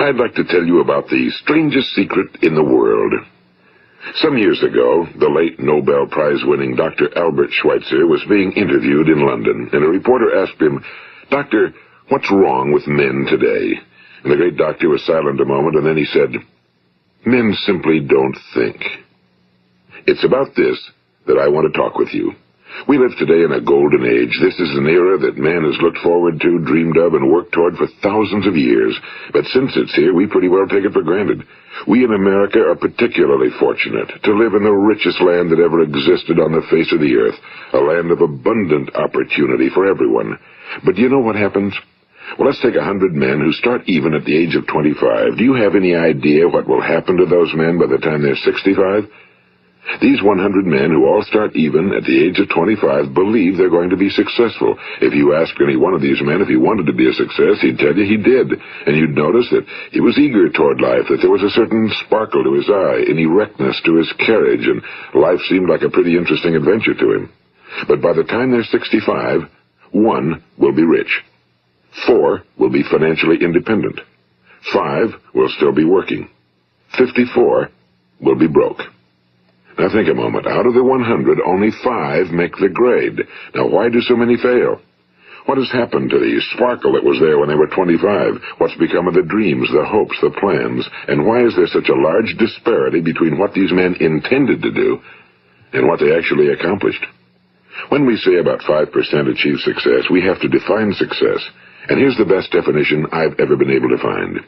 I'd like to tell you about the strangest secret in the world. Some years ago, the late Nobel Prize-winning Dr. Albert Schweitzer was being interviewed in London, and a reporter asked him, "Doctor, what's wrong with men today?" And the great doctor was silent a moment, and then he said, "Men simply don't think." It's about this that I want to talk with you. We live today in a golden age. This is an era that man has looked forward to, dreamed of, and worked toward for thousands of years. But since it's here, we pretty well take it for granted. We in America are particularly fortunate to live in the richest land that ever existed on the face of the earth, a land of abundant opportunity for everyone. But do you know what happens? Well, let's take 100 men who start even at the age of 25. Do you have any idea what will happen to those men by the time they're 65? These 100 men who all start even at the age of 25 believe they're going to be successful. If you asked any one of these men if he wanted to be a success, he'd tell you he did. And you'd notice that he was eager toward life, that there was a certain sparkle to his eye, an erectness to his carriage, and life seemed like a pretty interesting adventure to him. But by the time they're 65, 1 will be rich. 4 will be financially independent. 5 will still be working. 54 will be broke. Now think a moment. Out of the 100, only 5 make the grade. Now why do so many fail? What has happened to the sparkle that was there when they were 25? What's become of the dreams, the hopes, the plans? And why is there such a large disparity between what these men intended to do and what they actually accomplished? When we say about 5% achieve success, we have to define success. And here's the best definition I've ever been able to find.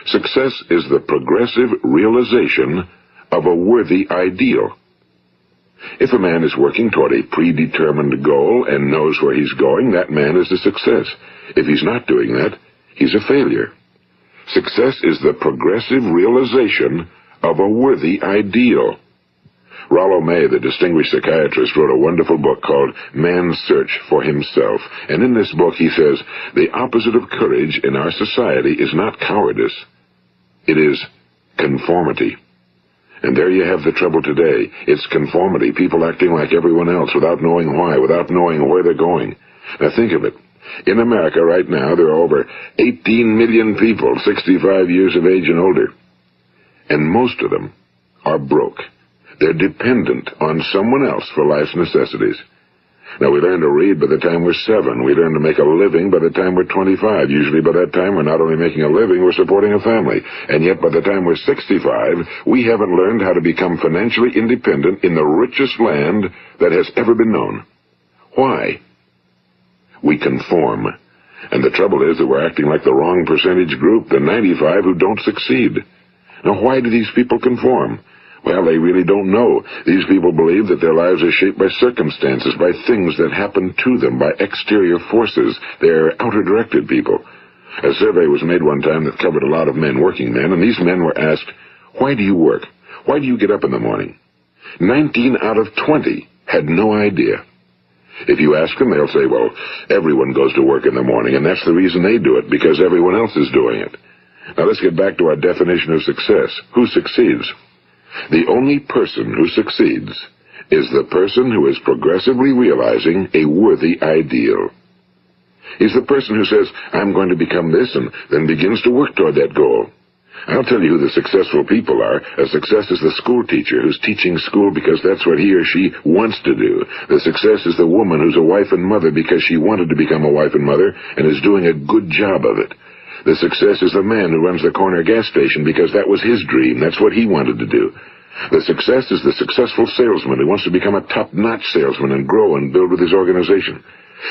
Success is the progressive realization of a worthy ideal. If a man is working toward a predetermined goal and knows where he's going, that man is a success. If he's not doing that, he's a failure. Success is the progressive realization of a worthy ideal. Rollo May, the distinguished psychiatrist, wrote a wonderful book called Man's Search for Himself. And in this book he says, the opposite of courage in our society is not cowardice. It is conformity. And there you have the trouble today. It's conformity, people acting like everyone else without knowing why, without knowing where they're going. Now think of it. In America right now, there are over 18 million people 65 years of age and older. And most of them are broke. They're dependent on someone else for life's necessities. Now, we learn to read by the time we're 7. We learn to make a living by the time we're 25. Usually by that time, we're not only making a living, we're supporting a family. And yet, by the time we're 65, we haven't learned how to become financially independent in the richest land that has ever been known. Why? We conform. And the trouble is that we're acting like the wrong percentage group, the 95 who don't succeed. Now, why do these people conform? Well, they really don't know. These people believe that their lives are shaped by circumstances, by things that happen to them, by exterior forces. They're outer-directed people. A survey was made one time that covered a lot of men, working men, and these men were asked, "Why do you work? Why do you get up in the morning?" 19 out of 20 had no idea. If you ask them, they'll say, well, everyone goes to work in the morning, and that's the reason they do it, because everyone else is doing it. Now let's get back to our definition of success. Who succeeds? The only person who succeeds is the person who is progressively realizing a worthy ideal. He's the person who says, I'm going to become this, and then begins to work toward that goal. I'll tell you who the successful people are. A success is the school teacher who's teaching school because that's what he or she wants to do. The success is the woman who's a wife and mother because she wanted to become a wife and mother and is doing a good job of it. The success is the man who runs the corner gas station because that was his dream. That's what he wanted to do. The success is the successful salesman who wants to become a top-notch salesman and grow and build with his organization.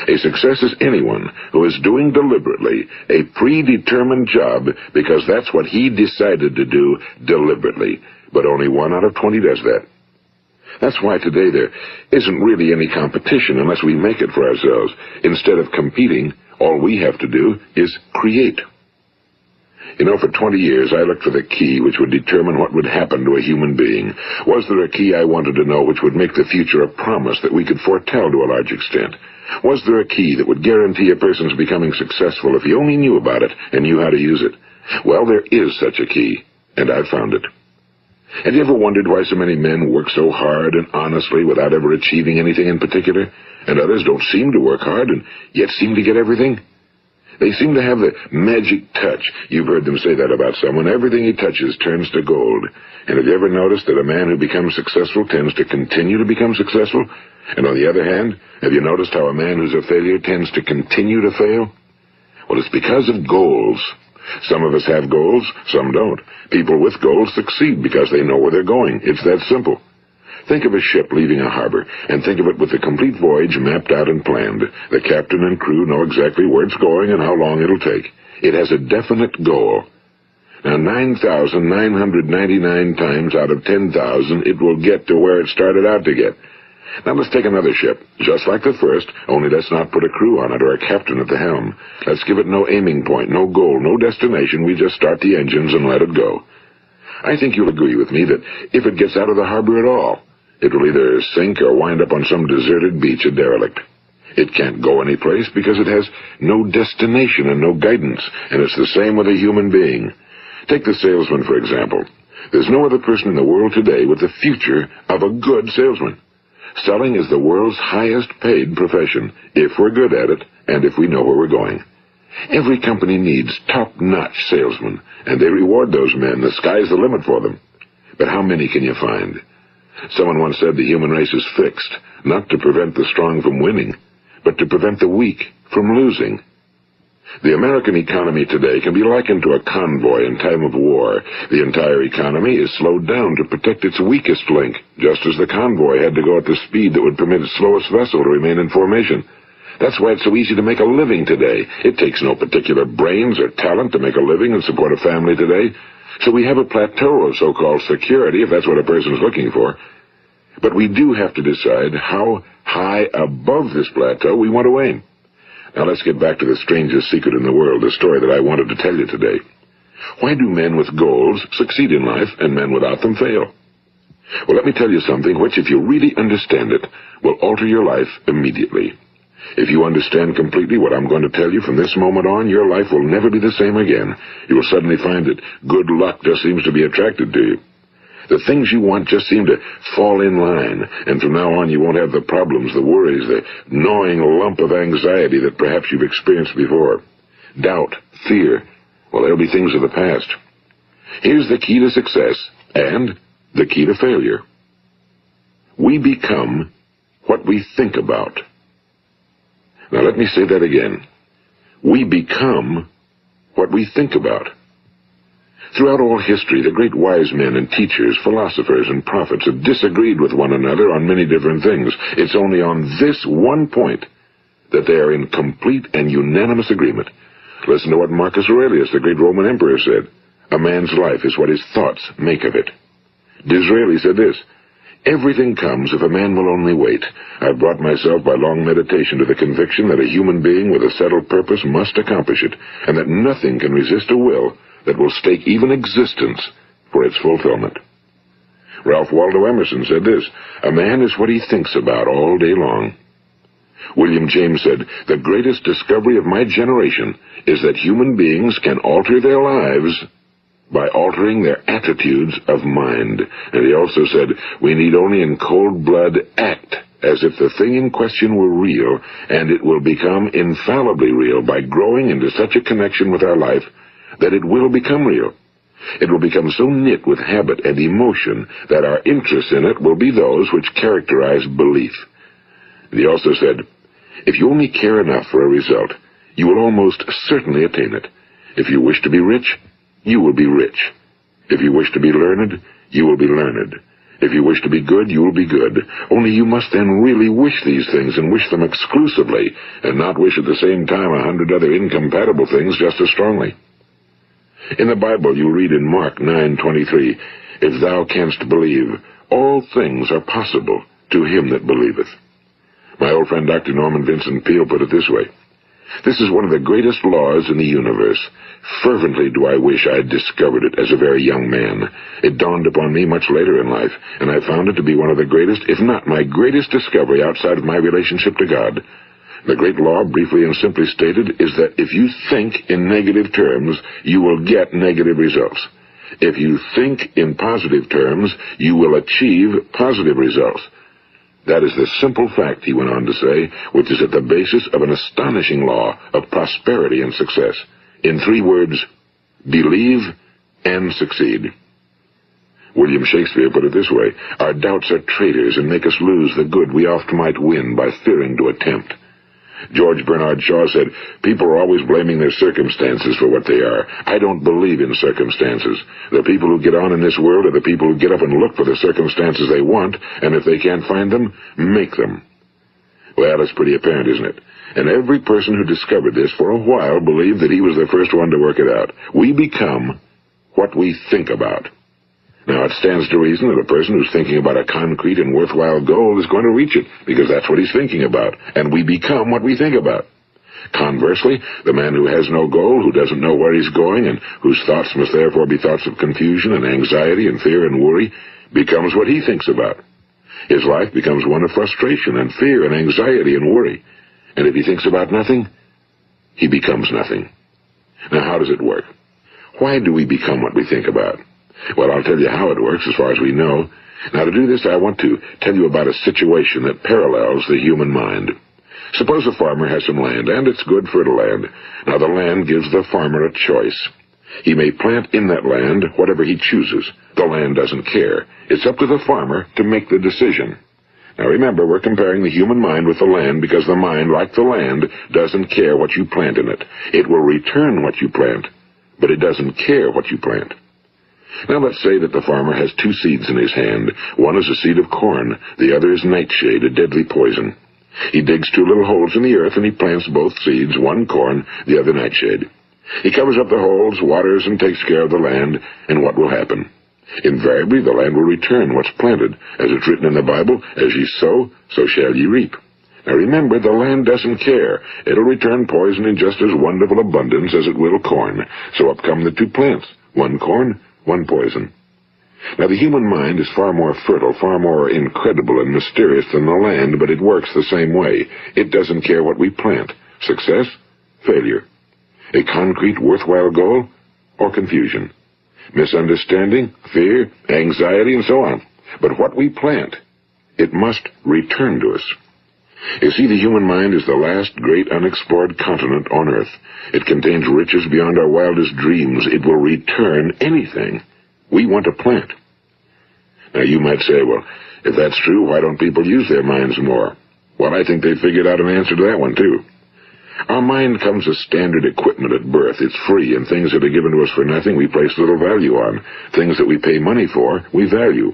A success is anyone who is doing deliberately a predetermined job because that's what he decided to do deliberately. But only 1 out of 20 does that. That's why today there isn't really any competition unless we make it for ourselves. Instead of competing, all we have to do is create. You know, for 20 years, I looked for the key which would determine what would happen to a human being. Was there a key I wanted to know which would make the future a promise that we could foretell to a large extent? Was there a key that would guarantee a person's becoming successful if he only knew about it and knew how to use it? Well, there is such a key, and I've found it. Have you ever wondered why so many men work so hard and honestly without ever achieving anything in particular, and others don't seem to work hard and yet seem to get everything? They seem to have the magic touch. You've heard them say that about someone. Everything he touches turns to gold. And have you ever noticed that a man who becomes successful tends to continue to become successful? And on the other hand, have you noticed how a man who's a failure tends to continue to fail? Well, it's because of goals. Some of us have goals, some don't. People with goals succeed because they know where they're going. It's that simple. Think of a ship leaving a harbor, and think of it with the complete voyage mapped out and planned. The captain and crew know exactly where it's going and how long it'll take. It has a definite goal. Now, 9,999 times out of 10,000, it will get to where it started out to get. Now, let's take another ship, just like the first, only let's not put a crew on it or a captain at the helm. Let's give it no aiming point, no goal, no destination. We just start the engines and let it go. I think you'll agree with me that if it gets out of the harbor at all, it will either sink or wind up on some deserted beach, a derelict. It can't go anyplace because it has no destination and no guidance, and it's the same with a human being. Take the salesman, for example. There's no other person in the world today with the future of a good salesman. Selling is the world's highest paid profession, if we're good at it and if we know where we're going. Every company needs top-notch salesmen, and they reward those men. The sky's the limit for them. But how many can you find? Someone once said the human race is fixed, not to prevent the strong from winning, but to prevent the weak from losing. The American economy today can be likened to a convoy in time of war. The entire economy is slowed down to protect its weakest link, just as the convoy had to go at the speed that would permit its slowest vessel to remain in formation. That's why it's so easy to make a living today. It takes no particular brains or talent to make a living and support a family today. So we have a plateau of so-called security, if that's what a person's looking for. But we do have to decide how high above this plateau we want to aim. Now let's get back to the strangest secret in the world, the story that I wanted to tell you today. Why do men with goals succeed in life and men without them fail? Well, let me tell you something which, if you really understand it, will alter your life immediately. If you understand completely what I'm going to tell you from this moment on, your life will never be the same again. You will suddenly find that good luck just seems to be attracted to you. The things you want just seem to fall in line, and from now on you won't have the problems, the worries, the gnawing lump of anxiety that perhaps you've experienced before. Doubt, fear, well, they'll be things of the past. Here's the key to success and the key to failure. We become what we think about. Now let me say that again. We become what we think about. Throughout all history, the great wise men and teachers, philosophers and prophets have disagreed with one another on many different things. It's only on this one point that they are in complete and unanimous agreement. Listen to what Marcus Aurelius, the great Roman emperor, said. A man's life is what his thoughts make of it. Disraeli said this, everything comes if a man will only wait. I've brought myself by long meditation to the conviction that a human being with a settled purpose must accomplish it, and that nothing can resist a will that will stake even existence for its fulfillment. Ralph Waldo Emerson said this, a man is what he thinks about all day long. William James said, the greatest discovery of my generation is that human beings can alter their lives by altering their attitudes of mind. And he also said, we need only in cold blood act as if the thing in question were real, and it will become infallibly real by growing into such a connection with our life that it will become real. It will become so knit with habit and emotion that our interest in it will be those which characterize belief. And he also said, if you only care enough for a result, you will almost certainly attain it. If you wish to be rich, you will be rich. If you wish to be learned, you will be learned. If you wish to be good, you will be good. Only you must then really wish these things and wish them exclusively, and not wish at the same time 100 other incompatible things just as strongly. In the Bible, you read in Mark 9:23, if thou canst believe, all things are possible to him that believeth. My old friend Dr. Norman Vincent Peale put it this way, this is one of the greatest laws in the universe. Fervently do I wish I had discovered it as a very young man. It dawned upon me much later in life, and I found it to be one of the greatest, if not my greatest discovery outside of my relationship to God. The great law, briefly and simply stated, is that if you think in negative terms, you will get negative results. If you think in positive terms, you will achieve positive results. That is the simple fact, he went on to say, which is at the basis of an astonishing law of prosperity and success. In 3 words, believe and succeed. William Shakespeare put it this way: our doubts are traitors and make us lose the good we oft might win by fearing to attempt. George Bernard Shaw said, people are always blaming their circumstances for what they are. I don't believe in circumstances. The people who get on in this world are the people who get up and look for the circumstances they want, and if they can't find them, make them. Well, that's pretty apparent, isn't it? And every person who discovered this for a while believed that he was the first one to work it out. We become what we think about. Now, it stands to reason that a person who's thinking about a concrete and worthwhile goal is going to reach it, because that's what he's thinking about, and we become what we think about. Conversely, the man who has no goal, who doesn't know where he's going, and whose thoughts must therefore be thoughts of confusion and anxiety and fear and worry, becomes what he thinks about. His life becomes one of frustration and fear and anxiety and worry. And if he thinks about nothing, he becomes nothing. Now, how does it work? Why do we become what we think about? Well, I'll tell you how it works as far as we know. Now, to do this, I want to tell you about a situation that parallels the human mind. Suppose a farmer has some land, and it's good fertile land. Now, the land gives the farmer a choice. He may plant in that land whatever he chooses. The land doesn't care. It's up to the farmer to make the decision. Now, remember, we're comparing the human mind with the land because the mind, like the land, doesn't care what you plant in it. It will return what you plant, but it doesn't care what you plant. Now, let's say that the farmer has 2 seeds in his hand. One is a seed of corn. The other is nightshade, a deadly poison. He digs 2 little holes in the earth, and he plants both seeds, one corn, the other nightshade. He covers up the holes, waters, and takes care of the land, and what will happen? Invariably, the land will return what's planted. As it's written in the Bible, as ye sow, so shall ye reap. Now remember, the land doesn't care. It'll return poison in just as wonderful abundance as it will corn. So up come the 2 plants, one corn, one poison. Now, the human mind is far more fertile, far more incredible and mysterious than the land, but it works the same way. It doesn't care what we plant. Success, failure. A concrete, worthwhile goal, or confusion. Misunderstanding, fear, anxiety, and so on. But what we plant, it must return to us. You see, the human mind is the last great unexplored continent on Earth. It contains riches beyond our wildest dreams. It will return anything we want to plant. Now, you might say, well, if that's true, why don't people use their minds more? Well, I think they figured out an answer to that one, too. Our mind comes as standard equipment at birth. It's free, and things that are given to us for nothing we place little value on. Things that we pay money for, we value.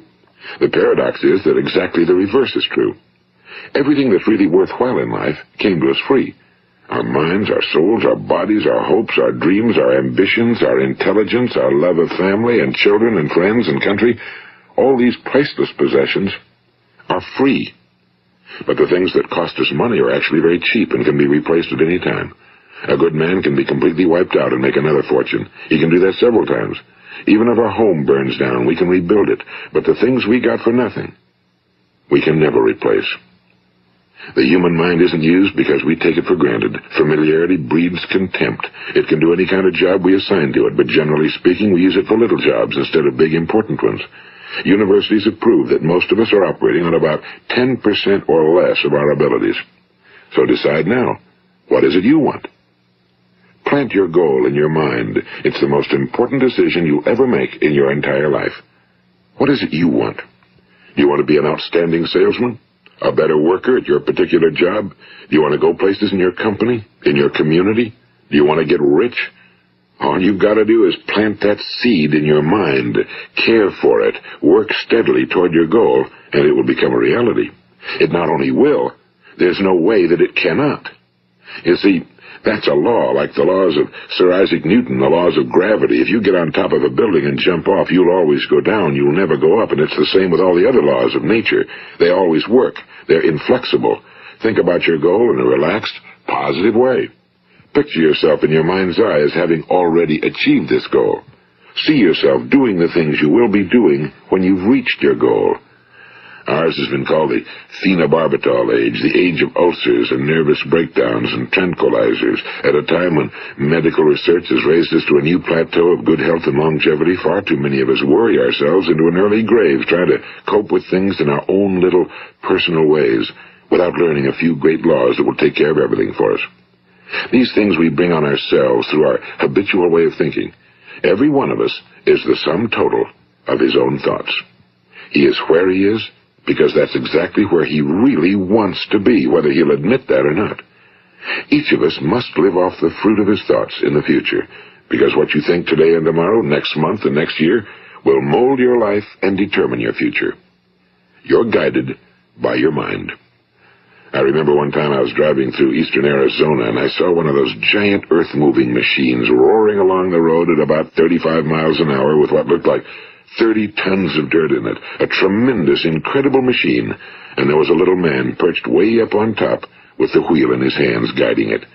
The paradox is that exactly the reverse is true. Everything that's really worthwhile in life came to us free. Our minds, our souls, our bodies, our hopes, our dreams, our ambitions, our intelligence, our love of family and children and friends and country, all these priceless possessions are free. But the things that cost us money are actually very cheap and can be replaced at any time. A good man can be completely wiped out and make another fortune. He can do that several times. Even if our home burns down, we can rebuild it. But the things we got for nothing, we can never replace. The human mind isn't used because we take it for granted. Familiarity breeds contempt. It can do any kind of job we assign to it, but generally speaking, we use it for little jobs instead of big, important ones. Universities have proved that most of us are operating on about 10% or less of our abilities. So decide now, what is it you want? Plant your goal in your mind. It's the most important decision you'll ever make in your entire life. What is it you want? Do you want to be an outstanding salesman? A better worker at your particular job? Do you want to go places in your company? In your community? Do you want to get rich? All you've got to do is plant that seed in your mind, care for it, work steadily toward your goal, and it will become a reality. It not only will, there's no way that it cannot. You see, that's a law, like the laws of Sir Isaac Newton, the laws of gravity. If you get on top of a building and jump off, you'll always go down. You'll never go up, and it's the same with all the other laws of nature. They always work. They're inflexible. Think about your goal in a relaxed, positive way. Picture yourself in your mind's eye as having already achieved this goal. See yourself doing the things you will be doing when you've reached your goal. Ours has been called the phenobarbital age, the age of ulcers and nervous breakdowns and tranquilizers. At a time when medical research has raised us to a new plateau of good health and longevity, far too many of us worry ourselves into an early grave trying to cope with things in our own little personal ways without learning a few great laws that will take care of everything for us. These things we bring on ourselves through our habitual way of thinking. Every one of us is the sum total of his own thoughts. He is where he is because that's exactly where he really wants to be, whether he'll admit that or not. Each of us must live off the fruit of his thoughts in the future, because what you think today and tomorrow, next month and next year, will mold your life and determine your future. You're guided by your mind. I remember one time I was driving through eastern Arizona, and I saw one of those giant earth-moving machines roaring along the road at about 35 miles an hour with what looked like 30 tons of dirt in it. A tremendous, incredible machine, and there was a little man perched way up on top with the wheel in his hands guiding it.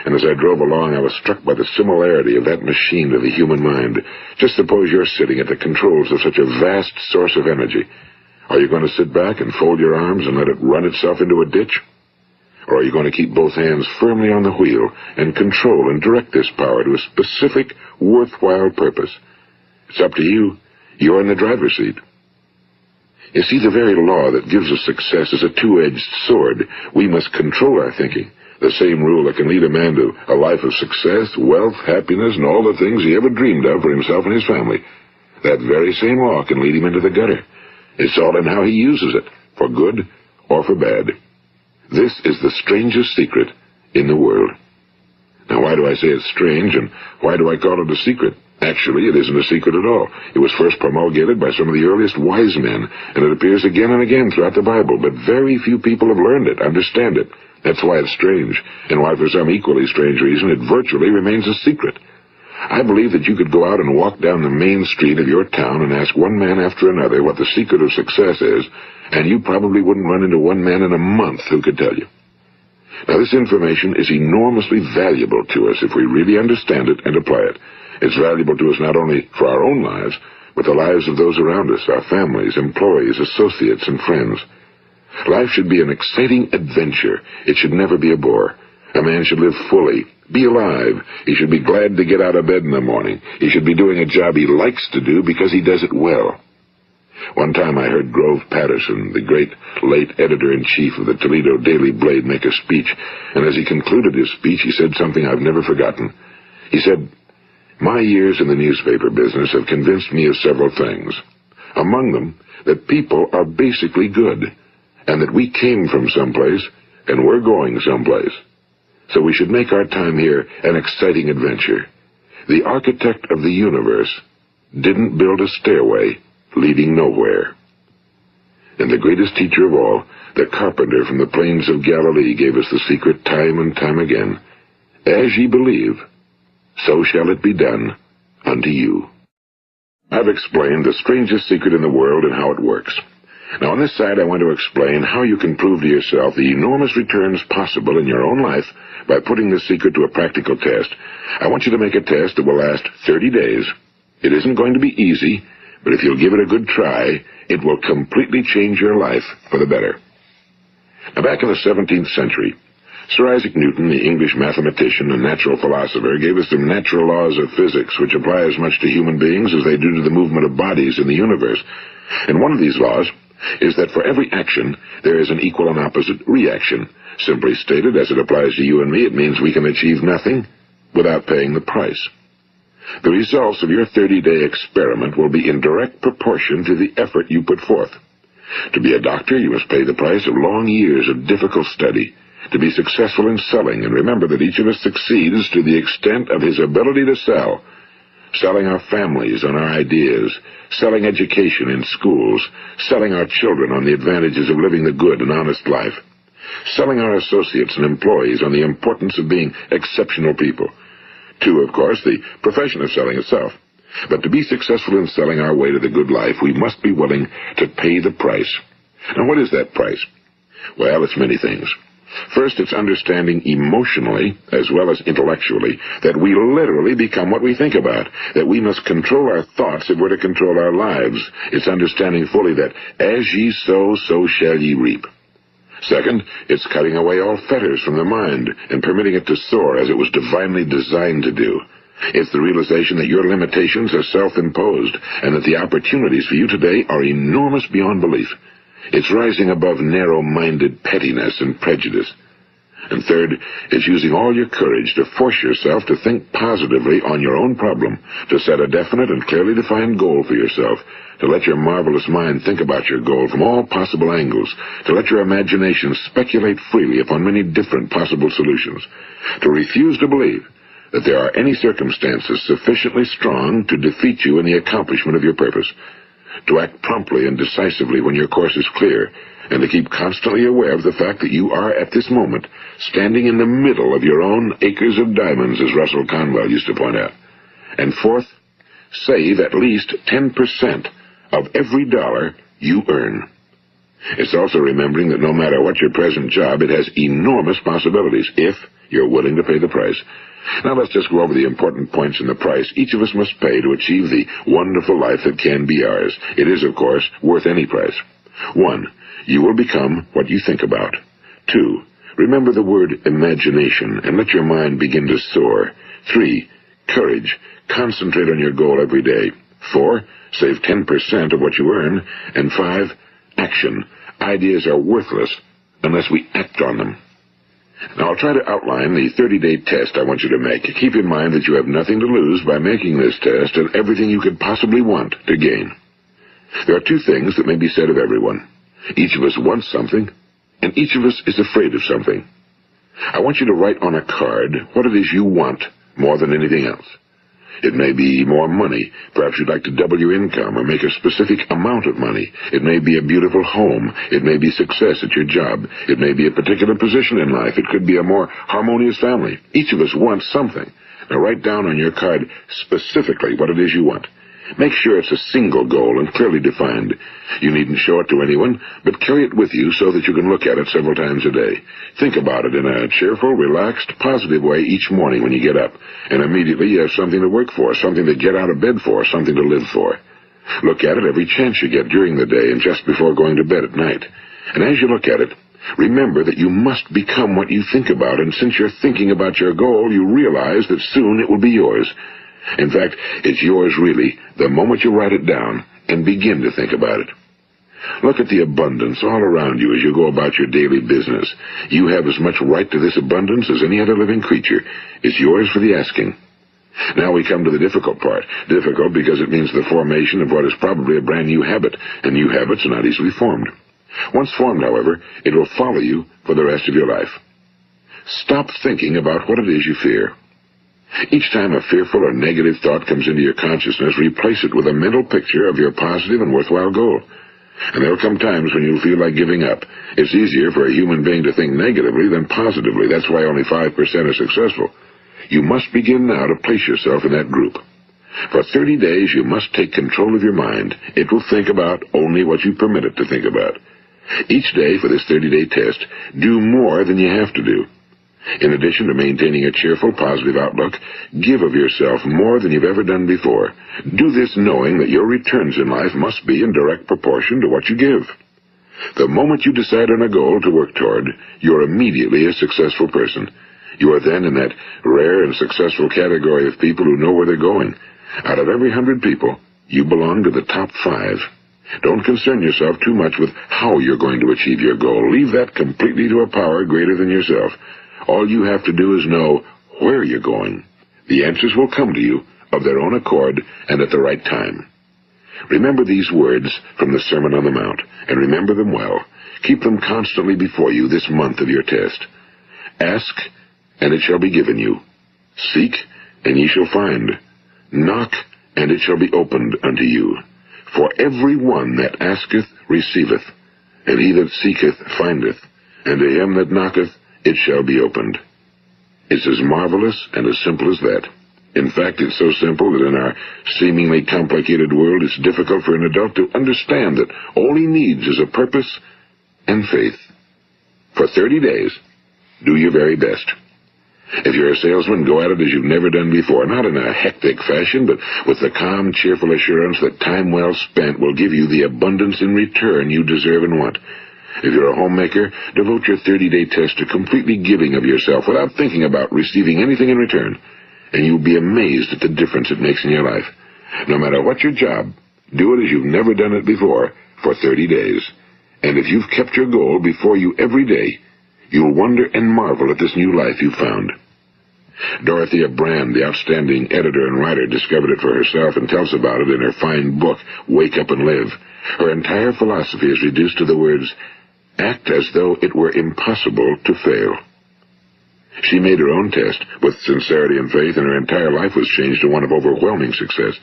And as I drove along, I was struck by the similarity of that machine to the human mind. Just suppose you're sitting at the controls of such a vast source of energy. Are you going to sit back and fold your arms and let it run itself into a ditch? Or are you going to keep both hands firmly on the wheel and control and direct this power to a specific, worthwhile purpose? It's up to you. You're in the driver's seat. You see, the very law that gives us success is a two-edged sword. We must control our thinking. The same rule that can lead a man to a life of success, wealth, happiness, and all the things he ever dreamed of for himself and his family. That very same law can lead him into the gutter. It's all in how he uses it, for good or for bad. This is the strangest secret in the world. Now, why do I say it's strange, and why do I call it a secret? Actually, it isn't a secret at all. It was first promulgated by some of the earliest wise men, and it appears again and again throughout the Bible, but very few people have learned it, understand it. That's why it's strange, and why for some equally strange reason it virtually remains a secret. I believe that you could go out and walk down the main street of your town and ask one man after another what the secret of success is, and you probably wouldn't run into one man in a month who could tell you. Now, this information is enormously valuable to us if we really understand it and apply it. It's valuable to us not only for our own lives, but the lives of those around us, our families, employees, associates, and friends. Life should be an exciting adventure. It should never be a bore. A man should live fully, be alive. He should be glad to get out of bed in the morning. He should be doing a job he likes to do because he does it well. One time I heard Grove Patterson, the great late editor-in-chief of the Toledo Daily Blade, make a speech, and as he concluded his speech, he said something I've never forgotten. He said, "My years in the newspaper business have convinced me of several things. Among them, that people are basically good, and that we came from someplace, and we're going someplace. So we should make our time here an exciting adventure. The architect of the universe didn't build a stairway leading nowhere." And the greatest teacher of all, the carpenter from the plains of Galilee, gave us the secret time and time again. As ye believe, so shall it be done unto you. I've explained the strangest secret in the world and how it works. Now, on this side, I want to explain how you can prove to yourself the enormous returns possible in your own life by putting this secret to a practical test. I want you to make a test that will last 30 days. It isn't going to be easy, but if you'll give it a good try, it will completely change your life for the better. Now, back in the 17th century, Sir Isaac Newton, the English mathematician and natural philosopher, gave us some natural laws of physics which apply as much to human beings as they do to the movement of bodies in the universe. And one of these laws is that for every action, there is an equal and opposite reaction. Simply stated, as it applies to you and me, it means we can achieve nothing without paying the price. The results of your 30-day experiment will be in direct proportion to the effort you put forth. To be a doctor, you must pay the price of long years of difficult study. To be successful in selling, and remember that each of us succeeds to the extent of his ability to sell. Selling our families on our ideas, selling education in schools, selling our children on the advantages of living the good and honest life, selling our associates and employees on the importance of being exceptional people. To, of course, the profession of selling itself. But to be successful in selling our way to the good life, we must be willing to pay the price. Now, what is that price? Well, it's many things. First, it's understanding emotionally, as well as intellectually, that we literally become what we think about, that we must control our thoughts if we're to control our lives. It's understanding fully that as ye sow, so shall ye reap. Second, it's cutting away all fetters from the mind and permitting it to soar as it was divinely designed to do. It's the realization that your limitations are self-imposed and that the opportunities for you today are enormous beyond belief. It's rising above narrow-minded pettiness and prejudice. And third, it's using all your courage to force yourself to think positively on your own problem, to set a definite and clearly defined goal for yourself, to let your marvelous mind think about your goal from all possible angles, to let your imagination speculate freely upon many different possible solutions, to refuse to believe that there are any circumstances sufficiently strong to defeat you in the accomplishment of your purpose, to act promptly and decisively when your course is clear, and to keep constantly aware of the fact that you are, at this moment, standing in the middle of your own acres of diamonds, as Russell Conwell used to point out. And fourth, save at least 10% of every dollar you earn. It's also remembering that no matter what your present job, it has enormous possibilities, if you're willing to pay the price. Now let's just go over the important points in the price each of us must pay to achieve the wonderful life that can be ours. It is, of course, worth any price. 1. You will become what you think about. 2. Remember the word imagination and let your mind begin to soar. 3. Courage. Concentrate on your goal every day. 4. Save 10% of what you earn. And 5. Action. Ideas are worthless unless we act on them. Now, I'll try to outline the 30-day test I want you to make. Keep in mind that you have nothing to lose by making this test and everything you could possibly want to gain. There are two things that may be said of everyone. Each of us wants something, and each of us is afraid of something. I want you to write on a card what it is you want more than anything else. It may be more money. Perhaps you'd like to double your income or make a specific amount of money. It may be a beautiful home. It may be success at your job. It may be a particular position in life. It could be a more harmonious family. Each of us wants something. Now write down on your card specifically what it is you want. Make sure it's a single goal and clearly defined. You needn't show it to anyone, but carry it with you so that you can look at it several times a day. Think about it in a cheerful, relaxed, positive way each morning when you get up, and immediately you have something to work for, something to get out of bed for, something to live for. Look at it every chance you get during the day and just before going to bed at night. And as you look at it, remember that you must become what you think about, and since you're thinking about your goal, you realize that soon it will be yours. In fact, it's yours really the moment you write it down and begin to think about it. Look at the abundance all around you as you go about your daily business. You have as much right to this abundance as any other living creature. It's yours for the asking. Now we come to the difficult part. Difficult because it means the formation of what is probably a brand new habit, and new habits are not easily formed. Once formed, however, it will follow you for the rest of your life. Stop thinking about what it is you fear. Each time a fearful or negative thought comes into your consciousness, replace it with a mental picture of your positive and worthwhile goal. And there will come times when you'll feel like giving up. It's easier for a human being to think negatively than positively. That's why only 5% are successful. You must begin now to place yourself in that group. For 30 days, you must take control of your mind. It will think about only what you permit it to think about. Each day for this 30-day test, do more than you have to do. In addition to maintaining a cheerful, positive outlook, give of yourself more than you've ever done before. Do this knowing that your returns in life must be in direct proportion to what you give. The moment you decide on a goal to work toward, you're immediately a successful person. You are then in that rare and successful category of people who know where they're going. Out of every 100 people, you belong to the top 5. Don't concern yourself too much with how you're going to achieve your goal. Leave that completely to a power greater than yourself. All you have to do is know where you're going. The answers will come to you of their own accord and at the right time. Remember these words from the Sermon on the Mount, and remember them well. Keep them constantly before you this month of your test. Ask, and it shall be given you. Seek, and ye shall find. Knock, and it shall be opened unto you. For every one that asketh receiveth, and he that seeketh findeth, and to him that knocketh it shall be opened. It's as marvelous and as simple as that. In fact, it's so simple that in our seemingly complicated world, it's difficult for an adult to understand that all he needs is a purpose and faith. For 30 days, Do your very best. If you're a salesman, go at it as you've never done before, not in a hectic fashion, but with the calm, cheerful assurance that time well spent will give you the abundance in return you deserve and want. If you're a homemaker, devote your 30-day test to completely giving of yourself without thinking about receiving anything in return, and you'll be amazed at the difference it makes in your life. No matter what your job, do it as you've never done it before for 30 days. And if you've kept your goal before you every day, you'll wonder and marvel at this new life you've found. Dorothea Brand, the outstanding editor and writer, discovered it for herself and tells about it in her fine book, Wake Up and Live. Her entire philosophy is reduced to the words, act as though it were impossible to fail. She made her own test with sincerity and faith, and her entire life was changed to one of overwhelming success.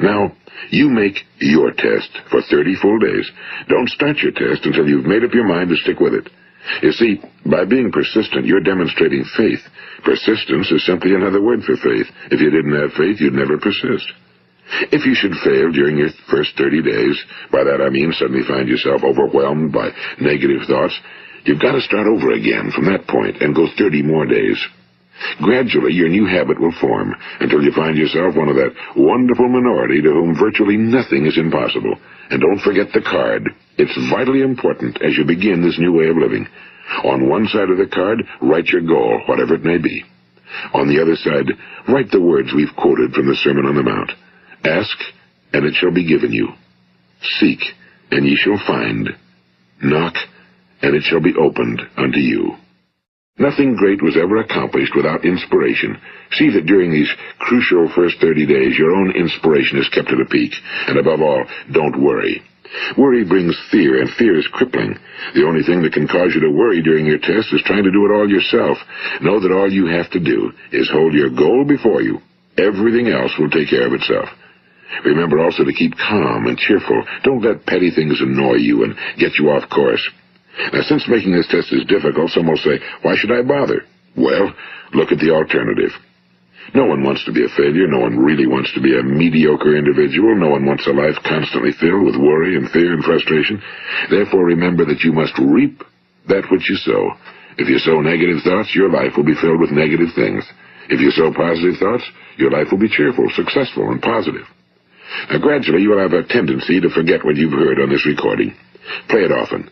Now, you make your test for 30 full days. Don't start your test until you've made up your mind to stick with it. You see, by being persistent, you're demonstrating faith. Persistence is simply another word for faith. If you didn't have faith, you'd never persist. If you should fail during your first 30 days, by that I mean suddenly find yourself overwhelmed by negative thoughts, you've got to start over again from that point and go 30 more days. Gradually, your new habit will form until you find yourself one of that wonderful minority to whom virtually nothing is impossible. And don't forget the card. It's vitally important as you begin this new way of living. On one side of the card, write your goal, whatever it may be. On the other side, write the words we've quoted from the Sermon on the Mount. Ask, and it shall be given you. Seek, and ye shall find. Knock, and it shall be opened unto you. Nothing great was ever accomplished without inspiration. See that during these crucial first 30 days, your own inspiration is kept at a peak. And above all, don't worry. Worry brings fear, and fear is crippling. The only thing that can cause you to worry during your test is trying to do it all yourself. Know that all you have to do is hold your goal before you. Everything else will take care of itself. Remember also to keep calm and cheerful. Don't let petty things annoy you and get you off course. Now, since making this test is difficult, some will say, why should I bother? Well, look at the alternative. No one wants to be a failure. No one really wants to be a mediocre individual. No one wants a life constantly filled with worry and fear and frustration. Therefore, remember that you must reap that which you sow. If you sow negative thoughts, your life will be filled with negative things. If you sow positive thoughts, your life will be cheerful, successful, and positive. Now, gradually, you will have a tendency to forget what you've heard on this recording. Play it often.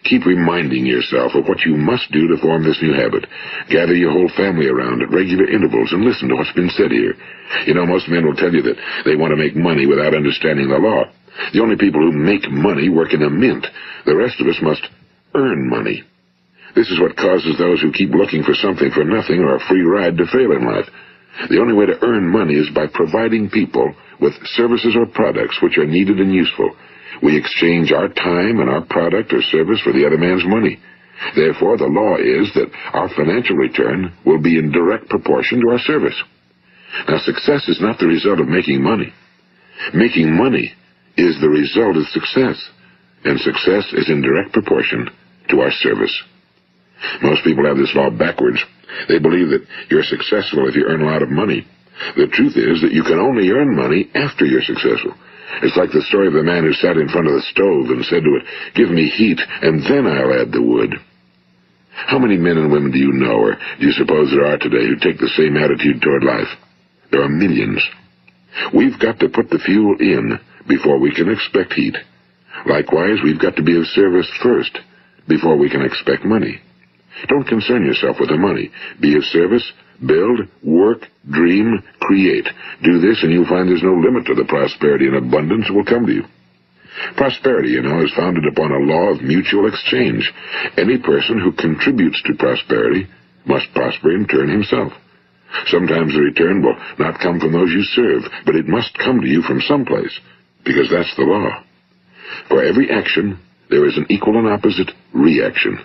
Keep reminding yourself of what you must do to form this new habit. Gather your whole family around at regular intervals and listen to what's been said here. You know, most men will tell you that they want to make money without understanding the law. The only people who make money work in a mint. The rest of us must earn money. This is what causes those who keep looking for something for nothing or a free ride to fail in life. The only way to earn money is by providing people with services or products which are needed and useful. We exchange our time and our product or service for the other man's money. Therefore, the law is that our financial return will be in direct proportion to our service. Now, success is not the result of making money. Making money is the result of success, and success is in direct proportion to our service. Most people have this law backwards. They believe that you're successful if you earn a lot of money. The truth is that you can only earn money after you're successful. It's like the story of the man who sat in front of the stove and said to it, give me heat, and then I'll add the wood. How many men and women do you know, or do you suppose there are today, who take the same attitude toward life? There are millions. We've got to put the fuel in before we can expect heat. Likewise, we've got to be of service first before we can expect money. Don't concern yourself with the money. Be of service, build, work, dream, create. Do this and you'll find there's no limit to the prosperity and abundance that will come to you. Prosperity, you know, is founded upon a law of mutual exchange. Any person who contributes to prosperity must prosper in turn himself. Sometimes the return will not come from those you serve, but it must come to you from someplace, because that's the law. For every action, there is an equal and opposite reaction.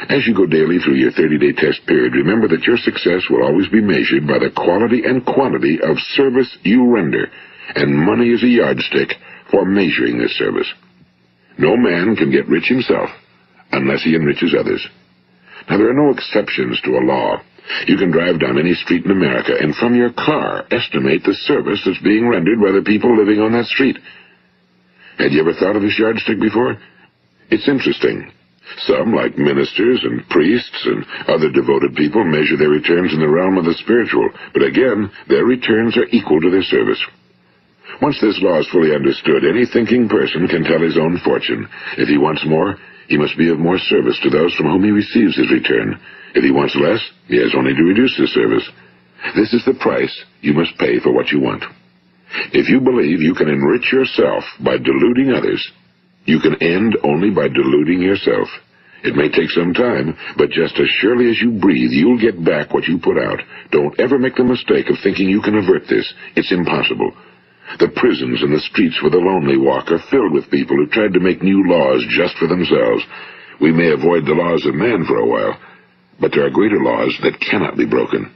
As you go daily through your 30-day test period, remember that your success will always be measured by the quality and quantity of service you render, and money is a yardstick for measuring this service. No man can get rich himself unless he enriches others. Now, there are no exceptions to a law. You can drive down any street in America and from your car estimate the service that's being rendered by the people living on that street. Had you ever thought of this yardstick before? It's interesting. Some, like ministers and priests and other devoted people, measure their returns in the realm of the spiritual, but again, their returns are equal to their service. Once this law is fully understood, any thinking person can tell his own fortune. If he wants more, he must be of more service to those from whom he receives his return. If he wants less, he has only to reduce his service. This is the price you must pay for what you want. If you believe you can enrich yourself by deluding others, you can end only by deluding yourself. It may take some time, but just as surely as you breathe, you'll get back what you put out. Don't ever make the mistake of thinking you can avert this. It's impossible. The prisons and the streets where the lonely walk are filled with people who tried to make new laws just for themselves. We may avoid the laws of man for a while, but there are greater laws that cannot be broken.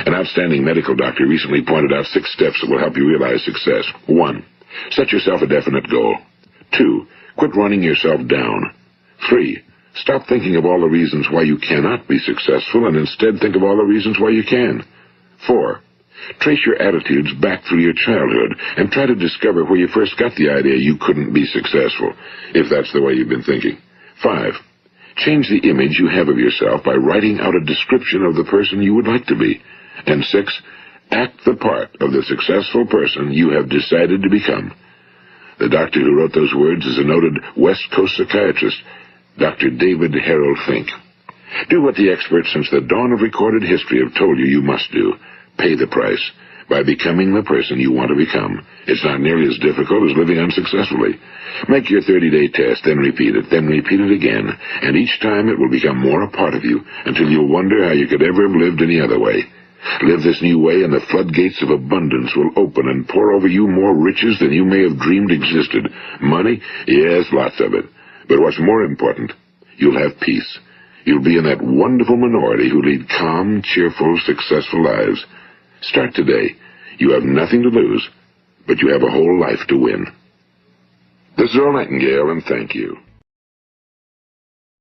An outstanding medical doctor recently pointed out 6 steps that will help you realize success. 1. Set yourself a definite goal. 2. Quit running yourself down. 3. Stop thinking of all the reasons why you cannot be successful and instead think of all the reasons why you can. 4. Trace your attitudes back through your childhood and try to discover where you first got the idea you couldn't be successful, if that's the way you've been thinking. 5. Change the image you have of yourself by writing out a description of the person you would like to be. And 6. Act the part of the successful person you have decided to become. The doctor who wrote those words is a noted West Coast psychiatrist, Dr. David Harold Fink. Do what the experts since the dawn of recorded history have told you you must do. Pay the price by becoming the person you want to become. It's not nearly as difficult as living unsuccessfully. Make your 30-day test, then repeat it again, and each time it will become more a part of you until you'll wonder how you could ever have lived any other way. Live this new way and the floodgates of abundance will open and pour over you more riches than you may have dreamed existed. Money? Yes, lots of it. But what's more important, you'll have peace. You'll be in that wonderful minority who lead calm, cheerful, successful lives. Start today. You have nothing to lose, but you have a whole life to win. This is Earl Nightingale, and thank you.